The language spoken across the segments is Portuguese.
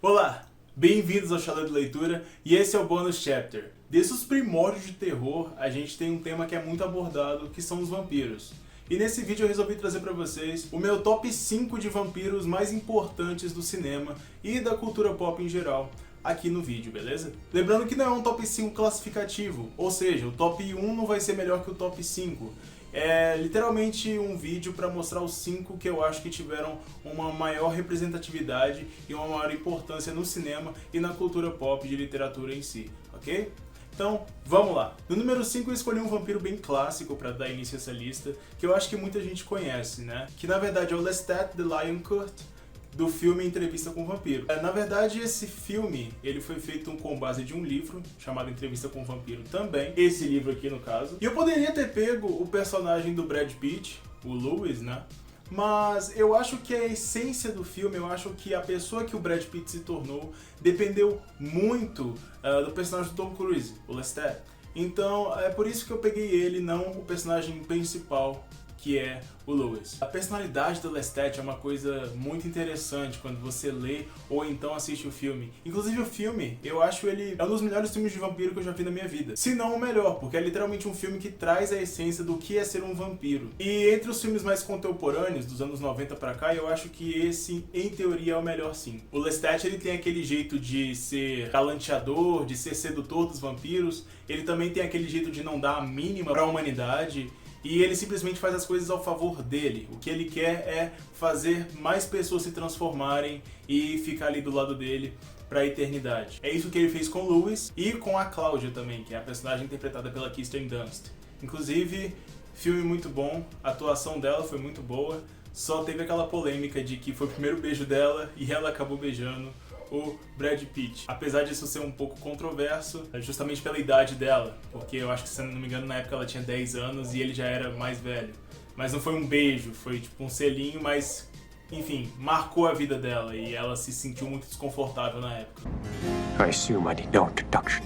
Olá, bem-vindos ao Chalé de Leitura e esse é o Bonus Chapter. Desde os primórdios de terror, a gente tem um tema que é muito abordado, que são os vampiros. E nesse vídeo eu resolvi trazer pra vocês o meu top 5 de vampiros mais importantes do cinema e da cultura pop em geral, aqui no vídeo, beleza? Lembrando que não é um top 5 classificativo, ou seja, o top 1 não vai ser melhor que o top 5. É literalmente um vídeo para mostrar os 5 que eu acho que tiveram uma maior representatividade e uma maior importância no cinema e na cultura pop de literatura em si, ok? Então, vamos lá. No número 5 eu escolhi um vampiro bem clássico para dar início a essa lista, que eu acho que muita gente conhece, né? Que na verdade é o Lestat de Lioncourt, do filme Entrevista com o Vampiro. Na verdade, esse filme ele foi feito com base de um livro chamado Entrevista com o Vampiro também. Esse livro aqui, no caso. E eu poderia ter pego o personagem do Brad Pitt, o Lewis, né? Mas eu acho que a essência do filme, eu acho que a pessoa que o Brad Pitt se tornou dependeu muito do personagem do Tom Cruise, o Lestat. Então é por isso que eu peguei ele, não o personagem principal, que é o Lewis. A personalidade do Lestat é uma coisa muito interessante quando você lê ou então assiste o filme. Inclusive o filme, eu acho ele é um dos melhores filmes de vampiro que eu já vi na minha vida. Se não o melhor, porque é literalmente um filme que traz a essência do que é ser um vampiro. E entre os filmes mais contemporâneos, dos anos 90 pra cá, eu acho que esse, em teoria, é o melhor sim. O Lestat, ele tem aquele jeito de ser galanteador, de ser sedutor dos vampiros. Ele também tem aquele jeito de não dar a mínima pra humanidade. E ele simplesmente faz as coisas ao favor dele. O que ele quer é fazer mais pessoas se transformarem e ficar ali do lado dele pra eternidade. É isso que ele fez com o Lewis e com a Cláudia também, que é a personagem interpretada pela Kirsten Dunst. Inclusive, filme muito bom, a atuação dela foi muito boa, só teve aquela polêmica de que foi o primeiro beijo dela e ela acabou beijando o Brad Pitt. Apesar disso ser um pouco controverso, justamente pela idade dela, porque eu acho que, se não me engano, na época ela tinha 10 anos e ele já era mais velho. Mas não foi um beijo, foi tipo um selinho, mas enfim, marcou a vida dela e ela se sentiu muito desconfortável na época. I assume I need no introduction.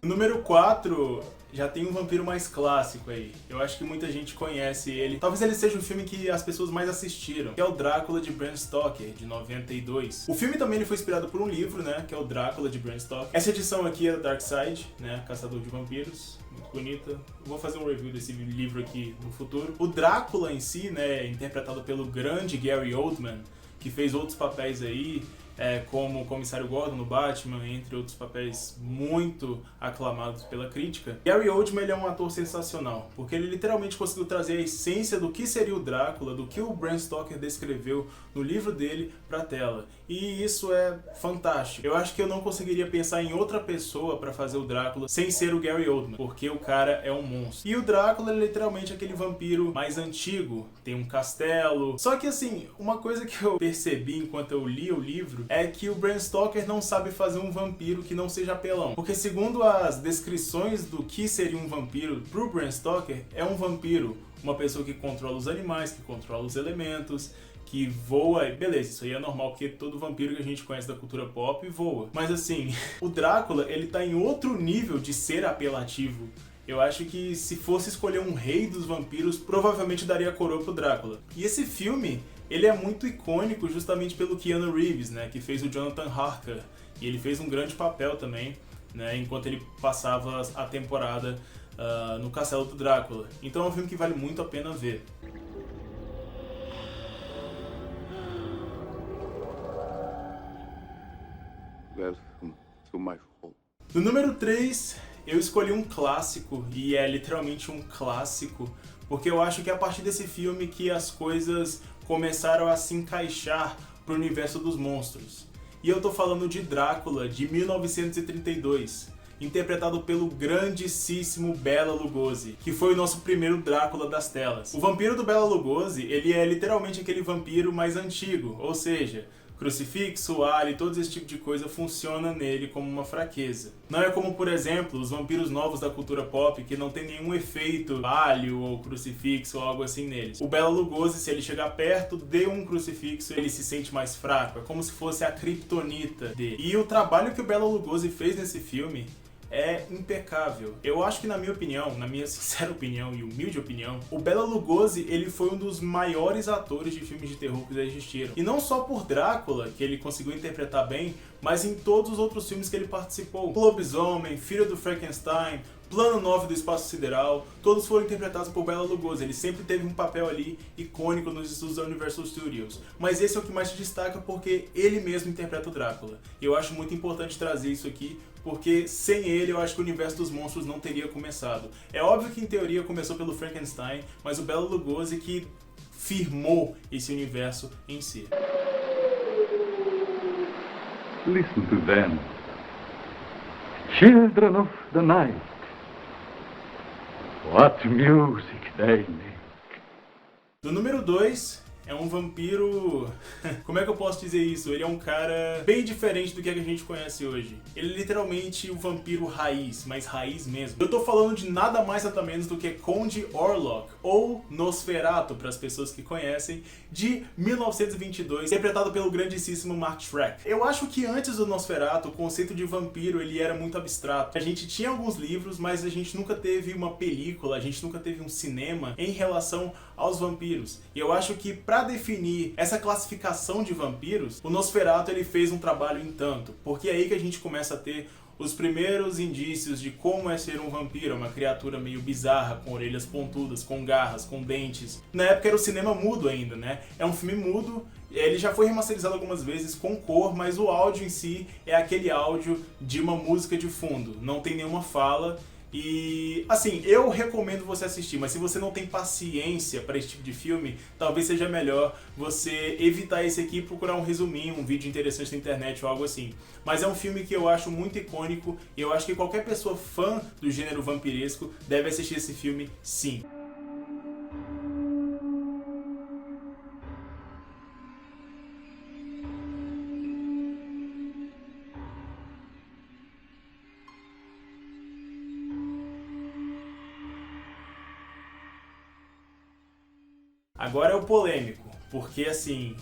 Número 4, já tem um vampiro mais clássico aí. Eu acho que muita gente conhece ele. Talvez ele seja o filme que as pessoas mais assistiram, que é o Drácula de Bram Stoker, de 92. O filme também ele foi inspirado por um livro, né, que é o Drácula de Bram Stoker. Essa edição aqui é da Dark Side, né, Caçador de Vampiros. Muito bonita. Eu vou fazer um review desse livro aqui no futuro. O Drácula em si, né, é interpretado pelo grande Gary Oldman, que fez outros papéis aí, como o Comissário Gordon no Batman, entre outros papéis muito aclamados pela crítica. Gary Oldman ele é um ator sensacional, porque ele literalmente conseguiu trazer a essência do que seria o Drácula, do que o Bram Stoker descreveu no livro dele pra tela. E isso é fantástico. Eu acho que eu não conseguiria pensar em outra pessoa pra fazer o Drácula sem ser o Gary Oldman, porque o cara é um monstro. E o Drácula é literalmente aquele vampiro mais antigo, tem um castelo. Só que assim, uma coisa que eu percebi enquanto eu li o livro é que o Bram Stoker não sabe fazer um vampiro que não seja apelão. Porque segundo as descrições do que seria um vampiro pro Bram Stoker, é um vampiro, uma pessoa que controla os animais, que controla os elementos, que voa, beleza, isso aí é normal, porque todo vampiro que a gente conhece da cultura pop voa. Mas assim, o Drácula, ele tá em outro nível de ser apelativo. Eu acho que se fosse escolher um rei dos vampiros, provavelmente daria a coroa pro Drácula. E esse filme, ele é muito icônico justamente pelo Keanu Reeves, né, que fez o Jonathan Harker. E ele fez um grande papel também, né, enquanto ele passava a temporada no Castelo do Drácula. Então é um filme que vale muito a pena ver. Welcome to my home. No número 3, eu escolhi um clássico, e é literalmente um clássico, porque eu acho que é a partir desse filme que as coisas começaram a se encaixar pro universo dos monstros. E eu tô falando de Drácula, de 1932, interpretado pelo grandíssimo Bela Lugosi, que foi o nosso primeiro Drácula das telas. O vampiro do Bela Lugosi, ele é literalmente aquele vampiro mais antigo, ou seja, crucifixo, alho, todo esse tipo de coisa funciona nele como uma fraqueza. Não é como, por exemplo, os vampiros novos da cultura pop que não tem nenhum efeito alho ou crucifixo ou algo assim neles. O Bela Lugosi, se ele chegar perto de um crucifixo, ele se sente mais fraco. É como se fosse a kryptonita dele. E o trabalho que o Bela Lugosi fez nesse filme é impecável. Eu acho que, na minha opinião, na minha sincera opinião e humilde opinião, o Bela Lugosi, ele foi um dos maiores atores de filmes de terror que já existiram. E não só por Drácula, que ele conseguiu interpretar bem, mas em todos os outros filmes que ele participou. Lobisomem, Filho do Frankenstein, Plano 9 do Espaço Sideral, todos foram interpretados por Bela Lugosi. Ele sempre teve um papel ali icônico nos estudos da Universal Studios. Mas esse é o que mais se destaca porque ele mesmo interpreta o Drácula. E eu acho muito importante trazer isso aqui, porque sem ele eu acho que o universo dos monstros não teria começado. É óbvio que em teoria começou pelo Frankenstein, mas o Bela Lugosi que firmou esse universo em si. Listen to them, children of the night. What music they make. Do número 2 é um vampiro... Como é que eu posso dizer isso? Ele é um cara bem diferente do que a gente conhece hoje. Ele é literalmente o vampiro raiz, mas raiz mesmo. Eu tô falando de nada mais nada menos do que Conde Orlok, ou Nosferatu para as pessoas que conhecem, de 1922, interpretado pelo grandíssimo Mark Schreck. Eu acho que antes do Nosferatu, o conceito de vampiro ele era muito abstrato. A gente tinha alguns livros, mas a gente nunca teve uma película, a gente nunca teve um cinema em relação aos vampiros. E eu acho que para definir essa classificação de vampiros, o Nosferatu ele fez um trabalho em tanto, porque é aí que a gente começa a ter os primeiros indícios de como é ser um vampiro, uma criatura meio bizarra, com orelhas pontudas, com garras, com dentes. Na época era o cinema mudo ainda, né? É um filme mudo, ele já foi remasterizado algumas vezes com cor, mas o áudio em si é aquele áudio de uma música de fundo, não tem nenhuma fala. E, assim, eu recomendo você assistir, mas se você não tem paciência para esse tipo de filme, talvez seja melhor você evitar esse aqui e procurar um resuminho, um vídeo interessante na internet ou algo assim. Mas é um filme que eu acho muito icônico e eu acho que qualquer pessoa fã do gênero vampiresco deve assistir esse filme sim. Agora é o polêmico, porque assim,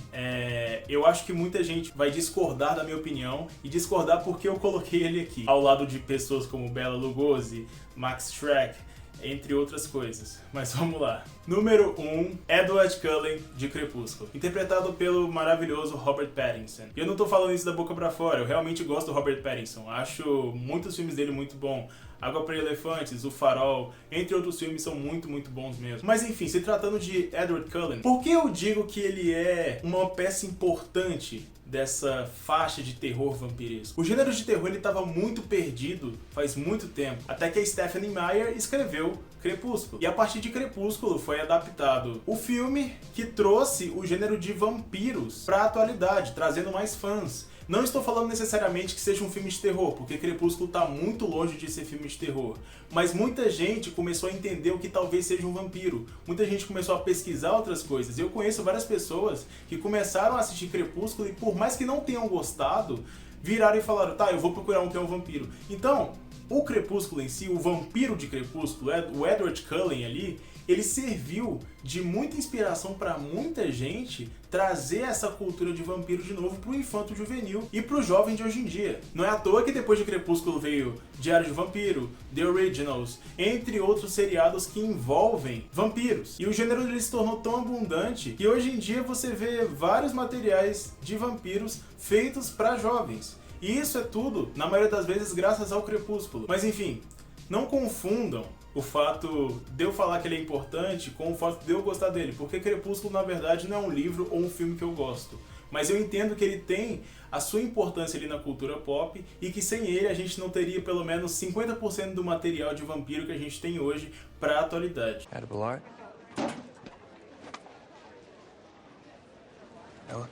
eu acho que muita gente vai discordar da minha opinião e discordar porque eu coloquei ele aqui, ao lado de pessoas como Bela Lugosi, Max Schreck, entre outras coisas. Mas vamos lá. Número 1, Edward Cullen, de Crepúsculo, interpretado pelo maravilhoso Robert Pattinson. E eu não tô falando isso da boca pra fora, eu realmente gosto do Robert Pattinson, acho muitos filmes dele muito bom. Água para Elefantes, O Farol, entre outros filmes são muito bons mesmo. Mas enfim, se tratando de Edward Cullen, por que eu digo que ele é uma peça importante dessa faixa de terror vampiresco? O gênero de terror ele estava muito perdido faz muito tempo, até que a Stephenie Meyer escreveu Crepúsculo. E a partir de Crepúsculo foi adaptado o filme que trouxe o gênero de vampiros para a atualidade, trazendo mais fãs. Não estou falando necessariamente que seja um filme de terror, porque Crepúsculo está muito longe de ser filme de terror. Mas muita gente começou a entender o que talvez seja um vampiro. Muita gente começou a pesquisar outras coisas. Eu conheço várias pessoas que começaram a assistir Crepúsculo e por mais que não tenham gostado, viraram e falaram, tá, eu vou procurar um que é um vampiro. Então, o Crepúsculo em si, o vampiro de Crepúsculo, o Edward Cullen ali, ele serviu de muita inspiração para muita gente trazer essa cultura de vampiro de novo pro infanto juvenil e pro jovem de hoje em dia. Não é à toa que depois de Crepúsculo veio Diário de Vampiro, The Originals, entre outros seriados que envolvem vampiros. E o gênero ele se tornou tão abundante que hoje em dia você vê vários materiais de vampiros feitos para jovens. E isso é tudo, na maioria das vezes, graças ao Crepúsculo. Mas enfim, não confundam o fato de eu falar que ele é importante com o fato de eu gostar dele, porque Crepúsculo na verdade não é um livro ou um filme que eu gosto, mas eu entendo que ele tem a sua importância ali na cultura pop e que sem ele a gente não teria pelo menos 50% do material de vampiro que a gente tem hoje para a atualidade. Edible art? Ella?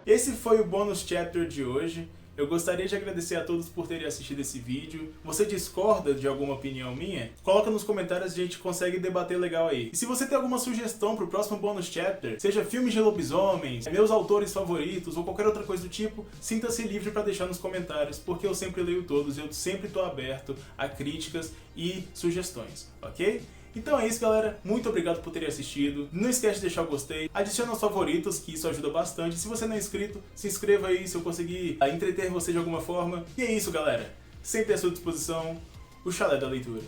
Esse foi o Bonus Chapter de hoje. Eu gostaria de agradecer a todos por terem assistido esse vídeo. Você discorda de alguma opinião minha? Coloca nos comentários e a gente consegue debater legal aí. E se você tem alguma sugestão pro próximo Bonus Chapter, seja filmes de lobisomens, meus autores favoritos ou qualquer outra coisa do tipo, sinta-se livre para deixar nos comentários, porque eu sempre leio todos e eu sempre estou aberto a críticas e sugestões, ok? Então é isso, galera. Muito obrigado por terem assistido. Não esquece de deixar o gostei. Adicione aos favoritos, que isso ajuda bastante. Se você não é inscrito, se inscreva aí se eu conseguir entreter você de alguma forma. E é isso, galera. sempre à sua disposição, o Chalé da Leitura.